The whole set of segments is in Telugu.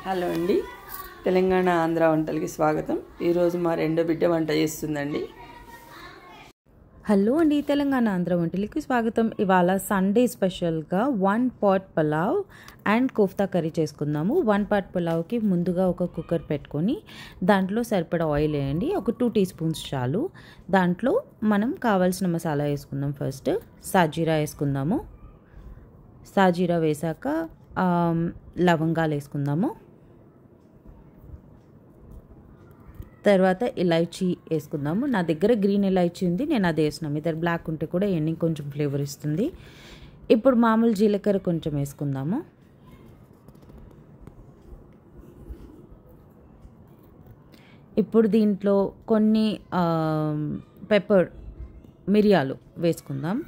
హలో అండి, తెలంగాణ ఆంధ్ర వంటలకి స్వాగతం. ఈరోజు మా రెండో బిడ్డ వంట చేస్తుందండి. హలో అండి, తెలంగాణ ఆంధ్ర వంటలకి స్వాగతం. ఇవాళ సండే స్పెషల్గా 1 pot pulao and kofta curry చేసుకుందాము. 1 pot పులావ్కి ముందుగా ఒక కుక్కర్ పెట్టుకొని దాంట్లో సరిపడా ఆయిల్ వేయండి. ఒక 2 teaspoons చాలు. దాంట్లో మనం కావాల్సిన మసాలా వేసుకుందాం. ఫస్ట్ సాజీరా వేసుకుందాము. సాజీరా వేసాక లవంగాలు వేసుకుందాము. తర్వాత ఇలాచీ వేసుకుందాము. నా దగ్గర గ్రీన్ ఇలాచీ ఉంది, నేను అది వేసినాము. ఇద్దరు బ్లాక్ ఉంటే కూడా ఎన్ని కొంచెం ఫ్లేవర్ ఇస్తుంది. ఇప్పుడు మామూలు జీలకర్ర కొంచెం వేసుకుందాము. ఇప్పుడు దీంట్లో కొన్ని మిరియాలు వేసుకుందాం.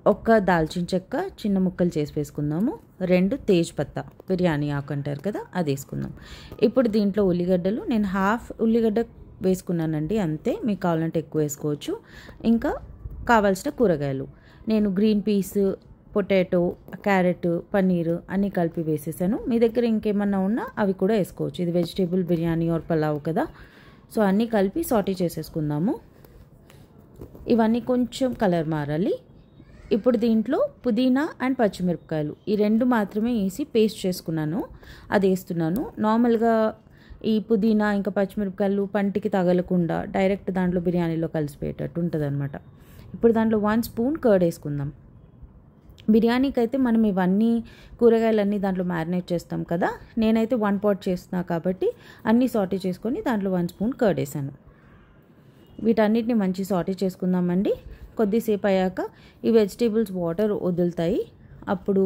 ఒక దాల్చిన చెక్క చిన్న ముక్కలు చేసి వేసుకుందాము. 2 తేజ్పత్తా, బిర్యానీ ఆకు అంటారు కదా, అది వేసుకుందాం. ఇప్పుడు దీంట్లో ఉల్లిగడ్డలు నేను హాఫ్ ఉల్లిగడ్డ వేసుకున్నానండి, అంతే. మీకు కావాలంటే ఎక్కువ వేసుకోవచ్చు. ఇంకా కావాల్సిన కూరగాయలు నేను green peas, potato, carrot, paneer అన్నీ కలిపి వేసేసాను. మీ దగ్గర ఇంకేమన్నా ఉన్నా అవి కూడా వేసుకోవచ్చు. ఇది వెజిటేబుల్ బిర్యానీ ఆర్ పులావ్ కదా, సో అన్నీ కలిపి సాటే చేసేసుకుందాము. ఇవన్నీ కొంచెం కలర్ మారాలి. ఇప్పుడు దీంట్లో పుదీనా అండ్ పచ్చిమిరపకాయలు ఈ 2 మాత్రమే వేసి పేస్ట్ చేసుకున్నాను, అది వేస్తున్నాను. నార్మల్గా ఈ పుదీనా ఇంకా పచ్చిమిరపకాయలు పంటికి తగలకుండా డైరెక్ట్ దాంట్లో బిర్యానీలో కలిసిపోయేటట్టు ఉంటుంది అనమాట. ఇప్పుడు దాంట్లో 1 spoon కర్డ్ వేసుకుందాం. బిర్యానీకి అయితే మనం ఇవన్నీ కూరగాయలన్నీ దాంట్లో మ్యారినేట్ చేస్తాం కదా, నేనైతే 1 pot చేస్తున్నా కాబట్టి అన్నీ సాటే చేసుకొని దాంట్లో 1 spoon కర్డ్ వేసాను. వీటన్నిటిని మంచి సాటే చేసుకుందామండి. కొద్దిసేపు అయ్యాక ఈ వెజిటేబుల్స్ వాటర్ వదులుతాయి, అప్పుడు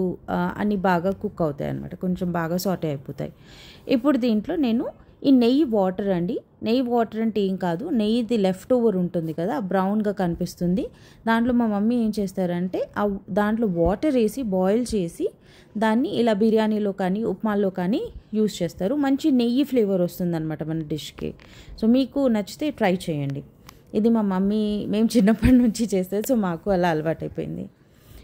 అన్నీ బాగా కుక్ అవుతాయి అన్నమాట, కొంచెం బాగా సాటే అయిపోతాయి. ఇప్పుడు దీంట్లో నేను ఈ నెయ్యి వాటర్ అండి, నెయ్యి వాటర్ అంటే ఏం కాదు, నెయ్యిది లెఫ్ట్ ఓవర్ ఉంటుంది కదా, బ్రౌన్గా కనిపిస్తుంది. దాంట్లో మా మమ్మీ ఏం చేస్తారంటే దాంట్లో వాటర్ వేసి బాయిల్ చేసి దాన్ని ఇలా బిర్యానీలో కానీ ఉప్మాలో కానీ యూస్ చేస్తారు. మంచి నెయ్యి ఫ్లేవర్ వస్తుంది అనమాట మన డిష్కి. సో మీకు నచ్చితే ట్రై చేయండి. ఇది మా మమ్మీ మేము చిన్నప్పటి నుంచి చేస్తారు, సో మాకు అలా అలవాటైపోయింది.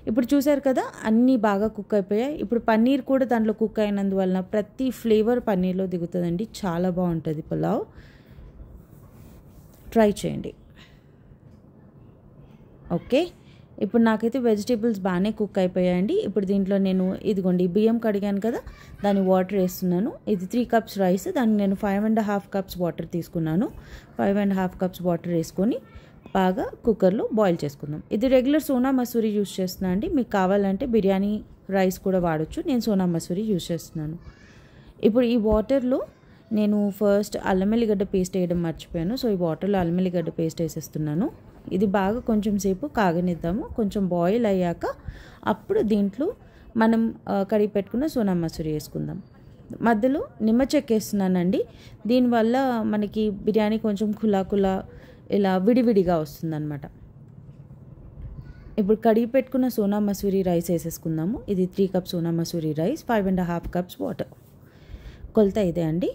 ఇప్పుడు చూసారు కదా, అన్నీ బాగా కుక్ అయిపోయాయి. ఇప్పుడు పన్నీర్ కూడా దాంట్లో కుక్ అయినందువలన ప్రతి ఫ్లేవర్ పన్నీర్లో దిగుతుందండి, చాలా బాగుంటుంది పులావ్. ట్రై చేయండి. ఓకే, ఇప్పుడు నాకైతే వెజిటేబుల్స్ బాగానే కుక్ అయిపోయాయండి. ఇప్పుడు దీంట్లో నేను ఇదిగోండి బియ్యం కడిగాను కదా, దాని వాటర్ వేస్తున్నాను. ఇది 3 cups రైస్, దాన్ని నేను 5.5 cups వాటర్ తీసుకున్నాను. 5.5 cups వాటర్ వేసుకొని బాగా కుక్కర్లో బాయిల్ చేసుకుందాం. ఇది రెగ్యులర్ సోనా మసూరి యూస్ చేస్తున్నా అండి, మీకు కావాలంటే బిర్యానీ రైస్ కూడా వాడచ్చు. నేను సోనా మసూరి యూస్ చేస్తున్నాను. ఇప్పుడు ఈ వాటర్లో నేను ఫస్ట్ అల్లం ఎల్లిగడ్డ పేస్ట్ వేయడం మర్చిపోయాను, సో ఈ వాటర్లో అల్లం ఎల్లిగడ్డ పేస్ట్ వేసేస్తున్నాను. ఇది బాగా కొంచెం సేపు కాగనిద్దాము. కొంచెం బాయిల్ అయ్యాక అప్పుడు దీంట్లో మనం కడిగి పెట్టుకున్న సోనా మసూరి వేసుకుందాం. మధ్యలో నిమ్మ చెక్క వేస్తున్నానండి, దీనివల్ల మనకి బిర్యానీ కొంచెం కులా ఇలా విడివిడిగా వస్తుందన్నమాట. ఇప్పుడు కడిగి పెట్టుకున్న సోనా మసూరి రైస్ వేసేసుకుందాము. ఇది 3 cups Sona Masuri rice, 5.5 cups water, కొలత ఇదే అండి.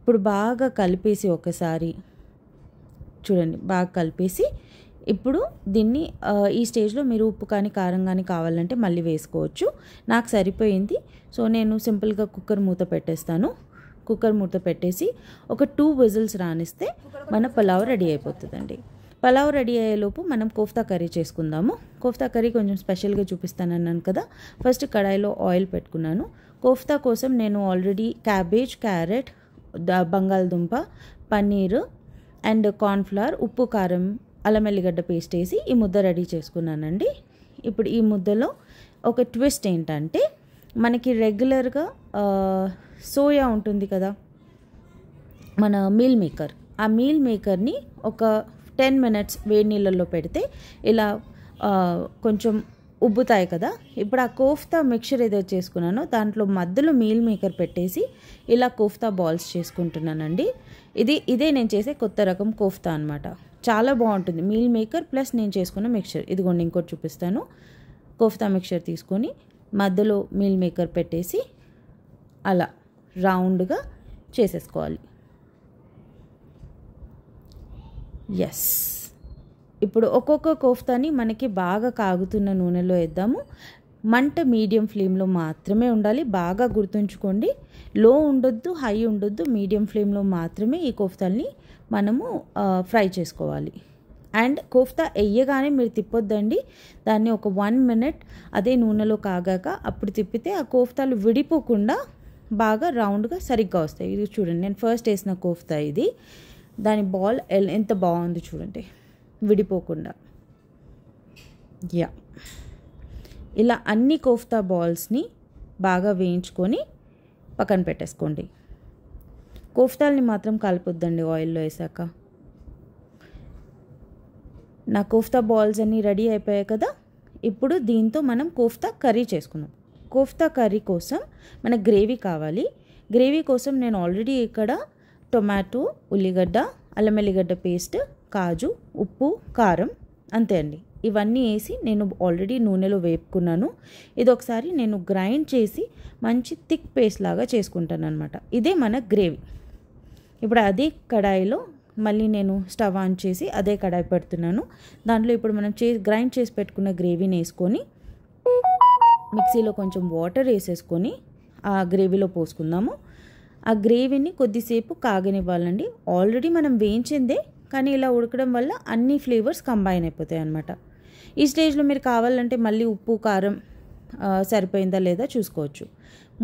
ఇప్పుడు బాగా కలిపేసి ఒకసారి చూడండి, బాగా కలిపేసి ఇప్పుడు దీన్ని ఈ స్టేజ్లో మీరు ఉప్పు కానీ కారం కానీ కావాలంటే మళ్ళీ వేసుకోవచ్చు. నాకు సరిపోయింది, సో నేను సింపుల్గా కుక్కర్ మూత పెట్టేస్తాను. కుక్కర్ మూత పెట్టేసి ఒక 2 whistles రానిస్తే మన పులావ్ రెడీ అయిపోతుందండి. పులావ్ రెడీ అయ్యేలోపు మనం కోఫ్తా కర్రీ చేసుకుందాము. కోఫ్తా కర్రీ కొంచెం స్పెషల్గా చూపిస్తానన్నాను కదా. ఫస్ట్ కడాయిలో ఆయిల్ పెట్టుకున్నాను. కోఫ్తా కోసం నేను ఆల్రెడీ క్యాబేజ్, క్యారెట్, బంగాళదుంప, పన్నీర్ అండ్ కార్న్ఫ్లవర్, ఉప్పు, కారం, అల్లం ఎల్లిగడ్డ పేస్ట్ వేసి ఈ ముద్ద రెడీ చేసుకున్నానండి. ఇప్పుడు ఈ ముద్దలో ఒక ట్విస్ట్ ఏంటంటే, మనకి రెగ్యులర్గా సోయా ఉంటుంది కదా, మన మీల్ మేకర్, ఆ మీల్ మేకర్ని ఒక 10 minutes వేడి నీళ్ళల్లో పెడితే ఇలా కొంచెం ఉబ్బుతాయి కదా. ఇప్పుడు ఆ కోఫ్తా మిక్చర్ ఏదైతే చేసుకున్నానో దాంట్లో మధ్యలో మీల్ మేకర్ పెట్టేసి ఇలా కోఫ్తా బాల్స్ చేసుకుంటున్నానండి. ఇదే నేను చేసే కొత్త రకం కోఫ్తా అనమాట, చాలా బాగుంటుంది. మీల్ మేకర్ ప్లస్ నేను చేసుకున్న మిక్చర్, ఇదిగోండి ఇంకోటి చూపిస్తాను. కోఫ్తా మిక్చర్ తీసుకొని మధ్యలో మీల్ మేకర్ పెట్టేసి అలా రౌండ్గా చేసేసుకోవాలి. ఎస్, ఇప్పుడు ఒక్కొక్క కోఫ్తాని మనకి బాగా కాగుతున్న నూనెలో వేద్దాము. మంట మీడియం ఫ్లేమ్లో మాత్రమే ఉండాలి. బాగా గుర్తుంచుకోండి, లో ఉండొద్దు, హై ఉండొద్దు, మీడియం ఫ్లేమ్లో మాత్రమే ఈ కోఫ్తాల్ని మనము ఫ్రై చేసుకోవాలి. అండ్ కోఫ్తా వేయగానే మీరు తిప్పొద్దండి, దాన్ని ఒక 1 minute అదే నూనెలో కాగాక అప్పుడు తిప్పితే ఆ కోఫ్తాలు విడిపోకుండా బాగా రౌండ్గా సరిగ్గా వస్తాయి. ఇది చూడండి, నేను ఫస్ట్ వేసిన కోఫ్తా ఇది, దాని బాల్ ఎంత బాగుంది చూడండి, విడిపోకుండా. ఇలా అన్ని కోఫ్తా బాల్స్ని బాగా వేయించుకొని పక్కన పెట్టేసుకోండి. కోఫ్తాల్ని మాత్రం కలపొద్దండి ఆయిల్లో వేసాక. నా కోఫ్తా బాల్స్ అన్నీ రెడీ అయిపోయాయి కదా. ఇప్పుడు దీంతో మనం కోఫ్తా కర్రీ చేసుకుందాం. కోఫ్తా కర్రీ కోసం మనకు గ్రేవీ కావాలి. గ్రేవీ కోసం నేను ఆల్రెడీ ఇక్కడ టొమాటో, ఉల్లిగడ్డ, అల్లం వెల్లిగడ్డ పేస్ట్, కాజు, ఉప్పు, కారం అంతే అండి. ఇవన్నీ వేసి నేను ఆల్రెడీ నూనెలో వేపుకున్నాను. ఇది ఒకసారి నేను గ్రైండ్ చేసి మంచి థిక్ పేస్ట్ లాగా చేసుకుంటాను అనమాట. ఇదే మన గ్రేవీ. ఇప్పుడు అదే కడాయిలో మళ్ళీ నేను స్టవ్ ఆన్ చేసి అదే కడాయి పెడుతున్నాను. దాంట్లో ఇప్పుడు మనం గ్రైండ్ చేసి పెట్టుకున్న గ్రేవీని వేసుకొని మిక్సీలో కొంచెం వాటర్ వేసేసుకొని ఆ గ్రేవీలో పోసుకుందాము. ఆ గ్రేవీని కొద్దిసేపు కాగనివ్వాలండి. ఆల్రెడీ మనం వేయించిందే, కానీ ఇలా ఉడకడం వల్ల అన్ని ఫ్లేవర్స్ కంబైన్ అయిపోతాయి అన్నమాట. ఈ స్టేజ్లో మీరు కావాలంటే మళ్ళీ ఉప్పు, కారం సరిపోయిందా లేదా చూసుకోవచ్చు.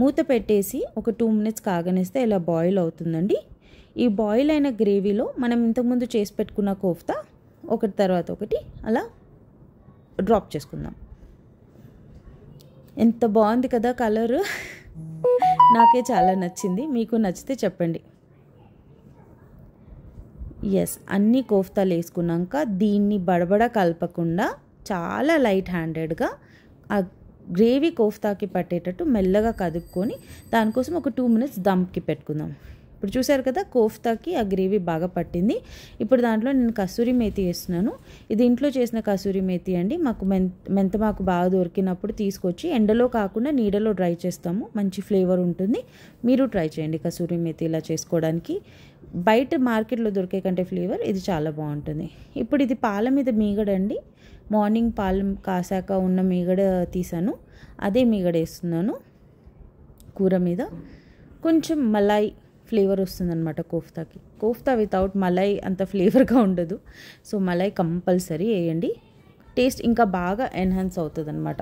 మూత పెట్టేసి ఒక 2 minutes కాగనిస్తే ఇలా బాయిల్ అవుతుందండి. ఈ బాయిల్ అయిన గ్రేవీలో మనం ఇంతకుముందు చేసి పెట్టుకున్న కోఫ్తా ఒకటి తర్వాత ఒకటి అలా డ్రాప్ చేసుకుందాం. ఎంత బాగుంది కదా కలరు, నాకే చాలా నచ్చింది. మీకు నచ్చితే చెప్పండి. అన్ని కోఫ్తాలు వేసుకున్నాక దీన్ని బడబడ కలపకుండా చాలా లైట్ హ్యాండెడ్గా ఆ గ్రేవీ కోఫ్తాకి పట్టేటట్టు మెల్లగా కదుపుకొని దానికోసం ఒక 2 minutes దమ్కి పెట్టుకుందాం. ఇప్పుడు చూసారు కదా, కోఫ్తాకి ఆ గ్రేవీ బాగా పట్టింది. ఇప్పుడు దాంట్లో నేను కసూరి మేతి వేస్తున్నాను. ఇది ఇంట్లో చేసిన కసూరి మేతి అండి. మాకు మెంతమాకు బాగా దొరికినప్పుడు తీసుకొచ్చి ఎండలో కాకుండా నీడలో డ్రై చేస్తాము. మంచి ఫ్లేవర్ ఉంటుంది. మీరు ట్రై చేయండి కసూరి మేతి ఇలా చేసుకోవడానికి. బయట మార్కెట్లో దొరికే కంటే ఫ్లేవర్ ఇది చాలా బాగుంటుంది. ఇప్పుడు ఇది పాల మీద మీగడండి. మార్నింగ్ పాలు కాసాక ఉన్న మీగడ తీసాను, అదే మీగడ వేస్తున్నాను కూర మీద. కొంచెం మలాయ్ ఫ్లేవర్ వస్తుందన్నమాట కోఫ్తాకి. కోఫ్తా వితౌట్ మలాయ్ అంత ఫ్లేవర్గా ఉండదు. సో మలాయ్ కంపల్సరీ వేయండి, టేస్ట్ ఇంకా బాగా ఎన్హాన్స్ అవుతుంది అన్నమాట.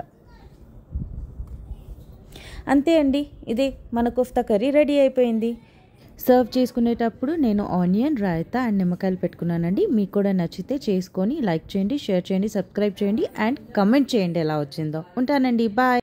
అంతే అండి, ఇదే మన కోఫ్తా కర్రీ రెడీ అయిపోయింది. సర్వ్ చేసుకునేటప్పుడు నేను ఆనియన్, రాయతా అండ్ నిమ్మకాయలు పెట్టుకున్నానండి. మీకు కూడా నచ్చితే చేసుకొని లైక్ చేయండి, షేర్ చేయండి, సబ్స్క్రైబ్ చేయండి అండ్ కమెంట్ చేయండి ఎలా వచ్చిందో. ఉంటానండి, బాయ్.